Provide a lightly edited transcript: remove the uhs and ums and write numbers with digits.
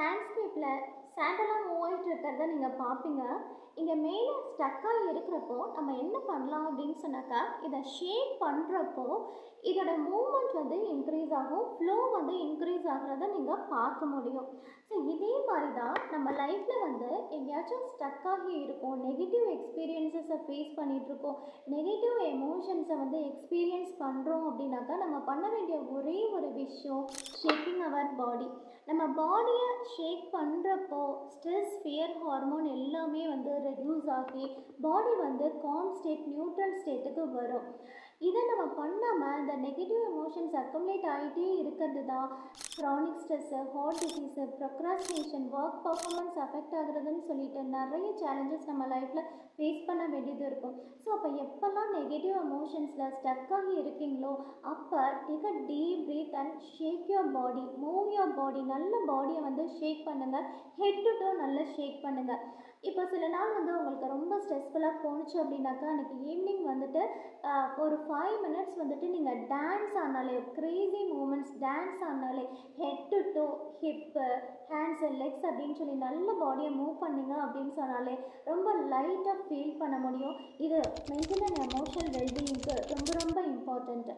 சாண்ட்ஸ்கேப்பில் சேண்டெல்லாம் move ஆகிட்டு இருக்கிறத நீங்கள் பார்ப்பீங்க. இங்கே மேலே ஸ்டக்காக இருக்கிறப்போ நம்ம என்ன பண்ணலாம் அப்படின்னு சொன்னாக்கா, இதை ஷேக் பண்ணுறப்போ இதோட மூமெண்ட் வந்து இன்க்ரீஸ் ஆகும், ஃப்ளோ வந்து இன்க்ரீஸ் ஆகிறத நீங்கள் பார்க்க முடியும். ஸோ இதே மாதிரி தான் நம்ம லைஃப்பில் வந்து எங்கேயாச்சும் ஸ்டக் ஆகி இருக்கும், நெகட்டிவ் எக்ஸ்பீரியன்ஸஸை ஃபேஸ் பண்ணிகிட்ருக்கோம், நெகட்டிவ் எமோஷன்ஸை வந்து எக்ஸ்பீரியன்ஸ் பண்ணுறோம் அப்படின்னாக்கா நம்ம பண்ண வேண்டிய ஒரே ஒரு விஷயம் ஷேக்கிங் அவர் பாடி. நம்ம பாடியை ஷேக் பண்ணுறப்போ ஸ்ட்ரெஸ், ஃபியர் ஹார்மோன் எல்லாமே வந்து ரெடியூஸ் ஆகி பாடி வந்து காம் ஸ்டேட், நியூட்ரல் ஸ்டேட்டுக்கு வரும். இதை நம்ம பண்ணாமல் இந்த நெகட்டிவ் எமோஷன்ஸ் அக்குமுலேட் ஆகிட்டே இருக்கிறது தான் chronic stress, heart disease, procrastination, work performance affect ஆகுறதுன்னு சொல்லிட்டு நிறைய சேலஞ்சஸ் நம்ம லைஃப்பில் ஃபேஸ் பண்ண வேண்டியது இருக்கும். ஸோ அப்போ எப்போல்லாம் நெகட்டிவ் எமோஷன்ஸில் ஸ்டக் ஆகி இருக்கீங்களோ அப்போ take a deep breath and shake your body, move your body. நல்ல பாடியை வந்து ஷேக் பண்ணுங்கள், ஹெட் டு டோ நல்லா ஷேக் பண்ணுங்கள். இப்போ சில நாள் வந்து உங்களுக்கு ரொம்ப ஸ்ட்ரெஸ்ஃபுல்லாக போணுச்சு அப்படின்னாக்கா அன்றைக்கி ஈவினிங் வந்துட்டு ஒரு 5 மினிட்ஸ் வந்துட்டு நீங்கள் டான்ஸ் ஆனாலே, க்ரேசி மூமெண்ட்ஸ் டான்ஸ் ஆனாலே, head to toe, hip, hands, legs அப்படின்னு சொல்லி நல்ல பாடியை மூவ் பண்ணிங்க அப்படின்னு சொன்னாலே ரொம்ப லைட்டாக ஃபீல் பண்ண முடியும். இது மென்டல் அண்ட் எமோஷனல் வெல்பீயிங்க்கு ரொம்ப ரொம்ப இம்பார்ட்டண்ட்.